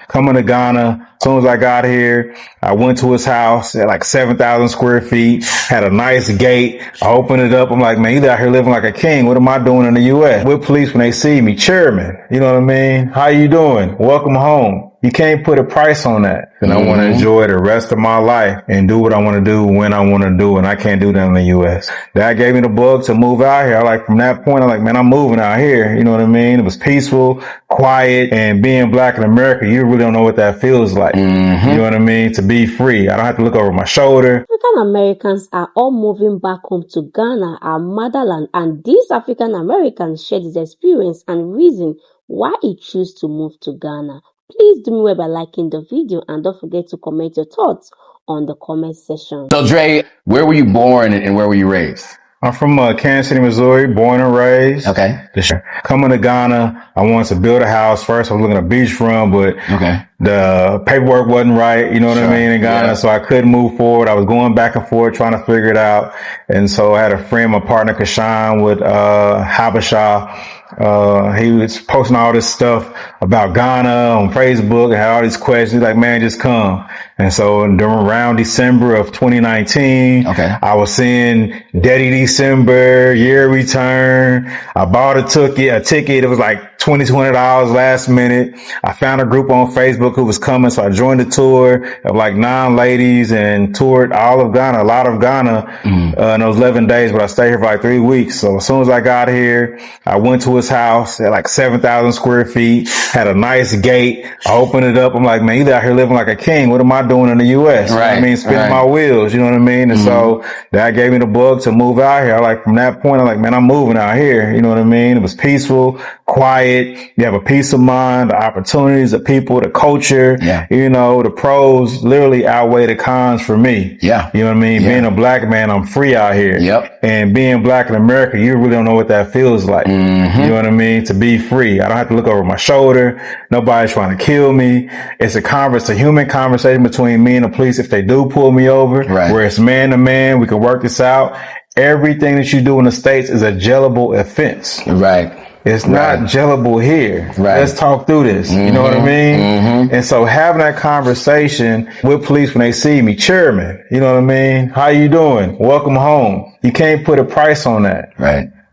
Coming to Ghana, as soon as I got here, I went to his house at like 7,000 square feet, had a nice gate. I opened it up. I'm like, man, you out here living like a king. What am I doing in the U.S.? With police when they see me, chairman, you know what I mean? How you doing? Welcome home. You can't put a price on that. And I want to enjoy the rest of my life and do what I want to do when I want to do. And I can't do that in the U.S. That gave me the bug to move out here. From that point, I'm like, man, I'm moving out here. You know what I mean? It was peaceful, quiet, and being black in America, you really don't know what that feels like. You know what I mean? To be free. I don't have to look over my shoulder. African Americans are all moving back home to Ghana, our motherland, and these African Americans share this experience and reason why he chose to move to Ghana. Please do me well by liking the video and don't forget to comment your thoughts on the comment section. So Dre, where were you born and where were you raised? I'm from Kansas City, Missouri, born and raised. Okay. Coming to Ghana, I wanted to build a house. First, I was looking at beachfront, but the paperwork wasn't right, you know what I mean, in Ghana. So I couldn't move forward. I was going back and forth trying to figure it out. And so I had a friend, my partner, Kashan, with Habasha. He was posting all this stuff about Ghana on Facebook and had all these questions. He's like, man, just come. And so around December of 2019, I was seeing Daddy December, year return. I bought a ticket. It was like $2,200 last minute. I found a group on Facebook who was coming. So I joined the tour of like 9 ladies and toured all of Ghana, a lot of Ghana, in those 11 days, but I stayed here for like 3 weeks. So as soon as I got here, I went to his house at like 7,000 square feet, had a nice gate. I opened it up. I'm like, man, you out here living like a king. What am I doing in the U.S.? You know what I mean? Spinning my wheels, you know what I mean? And so that gave me the bug to move out here. From that point, I'm like, man, I'm moving out here. You know what I mean? It was peaceful, quiet. You have a peace of mind, the opportunities, the people, the culture, you know, the pros literally outweigh the cons for me. You know what I mean? Being a black man, I'm free out here. And being black in America, you really don't know what that feels like. You know what I mean? To be free. I don't have to look over my shoulder. Nobody's trying to kill me. It's a human conversation between me and the police if they do pull me over, where it's man to man. We can work this out. Everything that you do in the States is a jailable offense. It's not jailable here. Let's talk through this. You know what I mean? And so having that conversation with police when they see me, chairman, you know what I mean? How you doing? Welcome home. You can't put a price on that.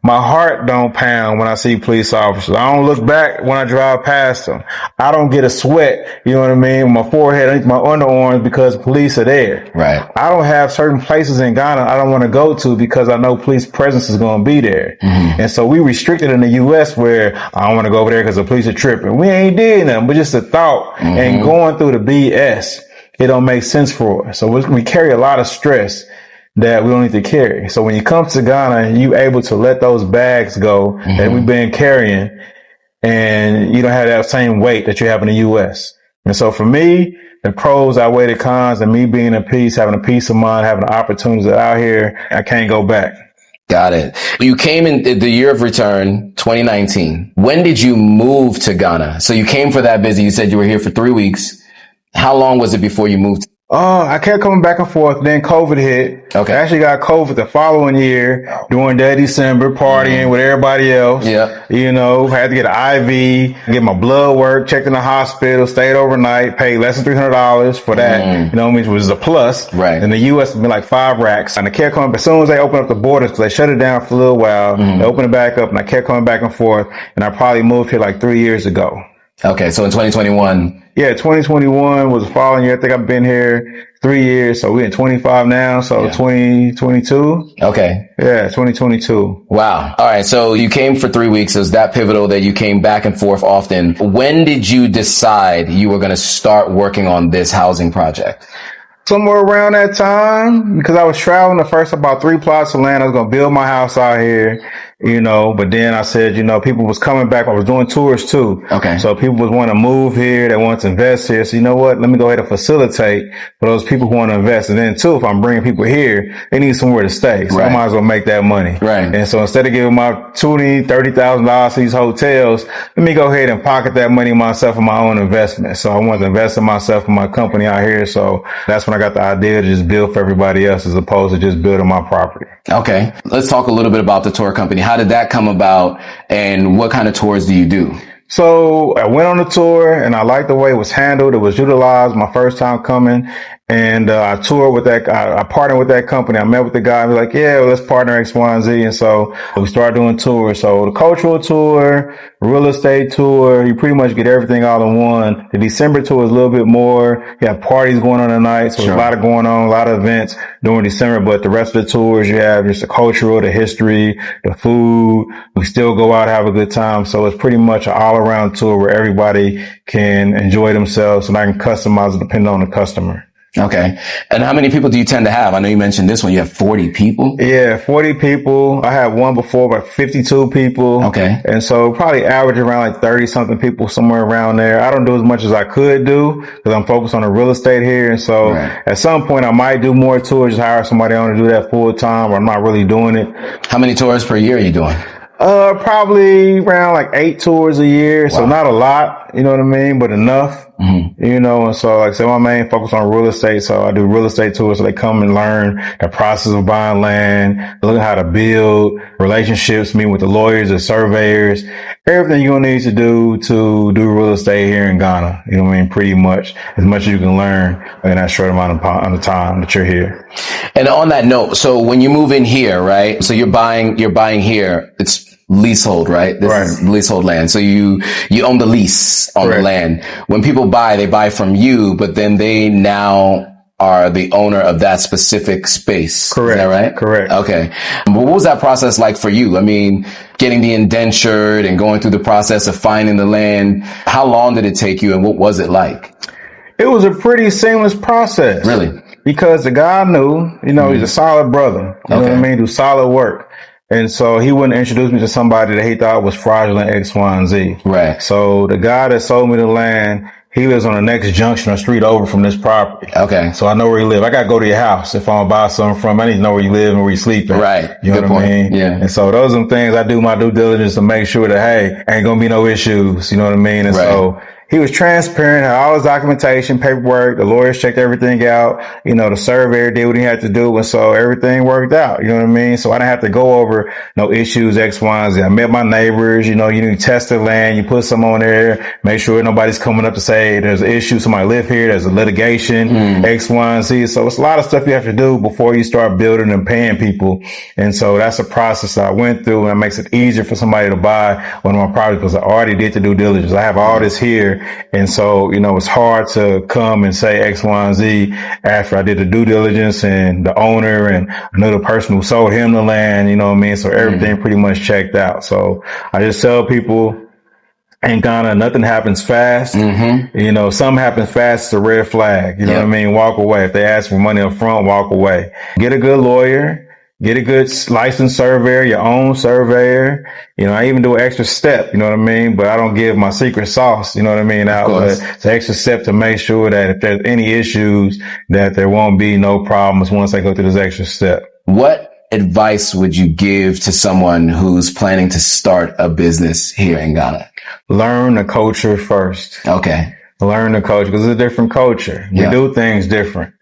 My heart don't pound when I see police officers. I don't look back when I drive past them. I don't get a sweat, you know what I mean, on my forehead, underneath my underarms because police are there. I don't have certain places in Ghana I don't want to go to because I know police presence is going to be there. And so we restricted in the U.S. where I don't want to go over there because the police are tripping. We ain't did nothing, but just a thought and going through the BS, it don't make sense for us. So we carry a lot of stress that we don't need to carry. So when you come to Ghana, you able to let those bags go that we've been carrying, and you don't have that same weight that you have in the U.S. And so for me, the pros outweigh the cons, and me being in peace, having a peace of mind, having the opportunities out here, I can't go back. Got it. You came in the year of return, 2019. When did you move to Ghana? So you came for that visit. You said you were here for 3 weeks. How long was it before you moved? I kept coming back and forth. Then COVID hit. I actually got COVID the following year during that December, partying with everybody else. You know, had to get an IV, get my blood work, checked in the hospital, stayed overnight, paid less than $300 for that. You know, which was a plus. In the U.S., it's been like 5 racks. And I kept coming. As soon as they opened up the borders, because they shut it down for a little while, they opened it back up, and I kept coming back and forth. And I probably moved here like 3 years ago. Okay, so in 2021. Yeah, 2021 was the following year. I think I've been here 3 years, so we're in 25 now, so 2022. Okay. Yeah, 2022. Wow. All right, so you came for 3 weeks. It was that pivotal that you came back and forth often. When did you decide you were going to start working on this housing project? Somewhere around that time, because I was traveling the first about 3 plots of land. I was going to build my house out here, you know, but then I said, you know, people was coming back. I was doing tours too. So people was wanting to move here. They wanted to invest here. So you know what? Let me go ahead and facilitate for those people who want to invest. And then too, if I'm bringing people here, they need somewhere to stay. So I might as well make that money. And so instead of giving my $20,000, $30,000 to these hotels, let me go ahead and pocket that money myself for my own investment. So I wanted to invest in myself and my company out here. So that's when I got the idea to just build for everybody else as opposed to just building my property. Okay. Let's talk a little bit about the tour company. How did that come about and what kind of tours do you do? So I went on the tour and I liked the way it was handled. It was utilized my first time coming. And I toured with I partnered with that company. I met with the guy. He was like, yeah, well, let's partner X, Y, and Z. And so we started doing tours. So the cultural tour, real estate tour, you pretty much get everything all in one. The December tour is a little bit more. You have parties going on at night. So there's a lot of going on, a lot of events during December. But the rest of the tours, you have just the cultural, the history, the food. We still go out, have a good time. So it's pretty much an all around tour where everybody can enjoy themselves and I can customize it depending on the customer. Okay. And how many people do you tend to have? I know you mentioned this one. You have 40 people? Yeah, 40 people. I had one before, about 52 people. Okay. And so probably average around like 30 something people, somewhere around there. I don't do as much as I could do because I'm focused on the real estate here. And so at some point I might do more tours, just hire somebody on to do that full time, or I'm not really doing it. How many tours per year are you doing? Probably around like 8 tours a year. Wow. So not a lot, you know what I mean, but enough. You know, and so like I said, my main focus on real estate. So I do real estate tours so they come and learn the process of buying land, look at how to build relationships, meet with the lawyers, the surveyors, everything you're going to need to do real estate here in Ghana. You know what I mean? Pretty much as much as you can learn in that short amount of time that you're here. And on that note, so when you move in here, right? So you're buying here. It's leasehold, right? This is leasehold land. So you own the lease on the land. When people buy, they buy from you, but then they now are the owner of that specific space. Correct. Is that right? Correct. Okay. But what was that process like for you? I mean, getting the indentured and going through the process of finding the land. How long did it take you and what was it like? It was a pretty seamless process. Really? Because the guy knew, you know, he's a solid brother. You know what I mean? Do solid work. And so he wouldn't introduce me to somebody that he thought was fraudulent X, Y, and Z. Right. So the guy that sold me the land, he lives on the next junction or street over from this property. Okay. So I know where you live. I got to go to your house. If I'm going to buy something from, I need to know where you live and where you sleep at. Right. You know what I mean? Yeah. And so those are the things I do my due diligence to make sure that, hey, ain't going to be no issues. You know what I mean? And so he was transparent, had all his documentation, paperwork. The lawyers checked everything out. You know, the surveyor did what he had to do. And so everything worked out. You know what I mean? So I didn't have to go over no issues, X, Y, and Z. I met my neighbors. You know, you test the land. You put some on there. Make sure nobody's coming up to say there's an issue. Somebody live here. There's a litigation, X, Y, and Z. So it's a lot of stuff you have to do before you start building and paying people. And so that's a process that I went through, and it makes it easier for somebody to buy one of my properties because I already did the due diligence. I have all this here. And so, you know, it's hard to come and say X, Y, and Z after I did the due diligence and the owner and another person who sold him the land, you know what I mean? So everything pretty much checked out. So I just tell people in Ghana, nothing happens fast. You know, something happens fast, it's a red flag. You know what I mean? Walk away. If they ask for money up front, walk away. Get a good lawyer. Get a good licensed surveyor, your own surveyor. You know, I even do an extra step, you know what I mean? But I don't give my secret sauce, you know what I mean, out. But it's an extra step to make sure that if there's any issues, that there won't be no problems once I go through this extra step. What advice would you give to someone who's planning to start a business here in Ghana? Learn the culture first. Okay. Learn the culture because it's a different culture. We do things different.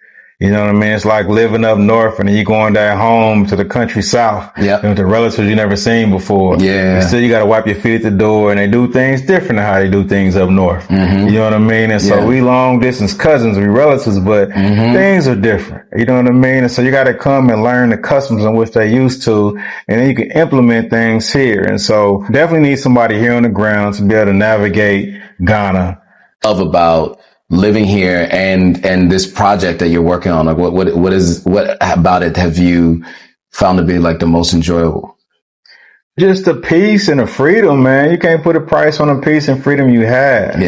You know what I mean? It's like living up north and then you going down home to the country south. You know, to relatives you never seen before. And still you got to wipe your feet at the door and they do things different than how they do things up north. You know what I mean? And so we long distance cousins, we relatives, but things are different. You know what I mean? And so you got to come and learn the customs in which they're used to, and then you can implement things here. And so definitely need somebody here on the ground to be able to navigate Ghana. About living here and this project that you're working on, like what about it have you found to be like the most enjoyable? Just the peace and the freedom, man. You can't put a price on the peace and freedom you have.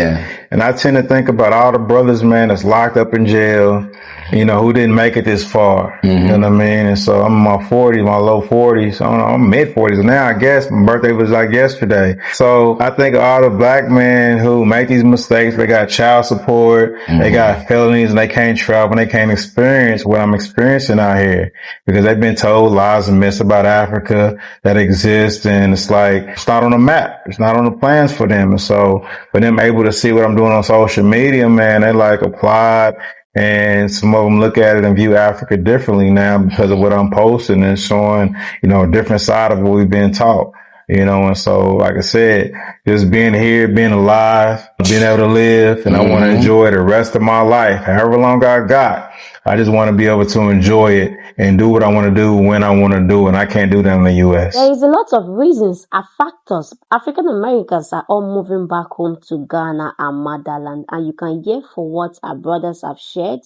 And I tend to think about all the brothers, man, that's locked up in jail, you know, who didn't make it this far. You know what I mean? And so I'm in my 40s, my low 40s. I don't know, I'm mid 40s now, I guess. My birthday was like yesterday. So I think of all the black men who make these mistakes. They got child support, they got felonies, and they can't travel, and they can't experience what I'm experiencing out here because they've been told lies and myths about Africa that exist. And it's like, it's not on the map. It's not on the plans for them. And so for them able to see what I'm doing on social media, man, they like applaud. And some of them look at it and view Africa differently now because of what I'm posting and showing, you know, a different side of what we've been taught. you know, and so, like I said, just being here, being alive, being able to live, and I want to enjoy the rest of my life, however long I got. I just want to be able to enjoy it and do what I want to do when I want to do, and I can't do that in the U.S. There is a lot of reasons and factors. African Americans are all moving back home to Ghana and motherland, and you can hear for what our brothers have shared.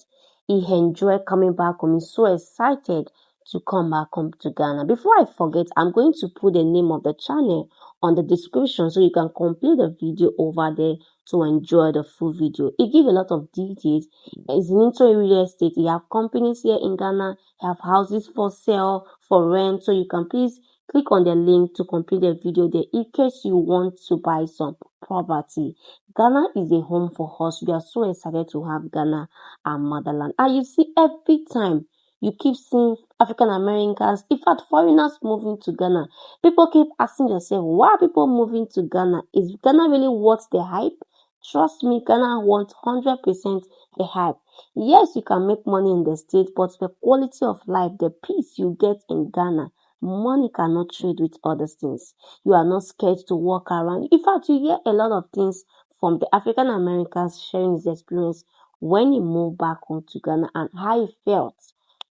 He enjoyed coming back home. He's so excited to come back home to Ghana. Before I forget, I'm going to put the name of the channel on the description so you can complete the video over there to enjoy the full video. It gives a lot of details. It's into real estate. You have companies here in Ghana, you have houses for sale, for rent, so you can please click on the link to complete the video there in case you want to buy some property. Ghana is a home for us. We are so excited to have Ghana and motherland. And you see, every time you keep seeing African Americans, in fact, foreigners moving to Ghana, people keep asking themselves, why are people moving to Ghana? Is Ghana really worth the hype? Trust me, Ghana wants 100% the hype. Yes, you can make money in the state, but the quality of life, the peace you get in Ghana, money cannot trade with other things. You are not scared to walk around. In fact, you hear a lot of things from the African Americans sharing his experience when he moved back home to Ghana and how he felt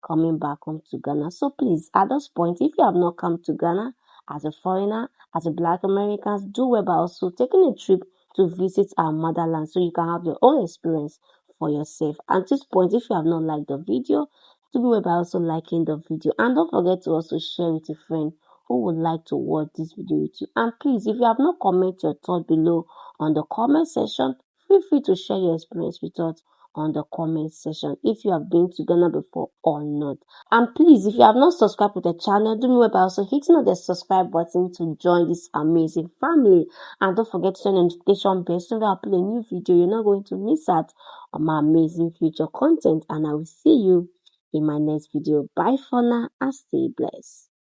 coming back home to Ghana. So please, at this point, if you have not come to Ghana as a foreigner, as a Black Americans, do well by also taking a trip to visit our motherland so you can have your own experience for yourself. At this point, if you have not liked the video, do me well by also liking the video, and don't forget to also share with a friend who would like to watch this video with you. And please, if you have not commented your thought below on the comment section, feel free to share your experience with us on the comment section if you have been to Ghana before or not. And please, if you have not subscribed to the channel, do me well by also hitting on the subscribe button to join this amazing family. And don't forget to turn on the notification bell so that I upload a new video. You're not going to miss out on my amazing future content. And I will see you in my next video. Bye for now and stay blessed.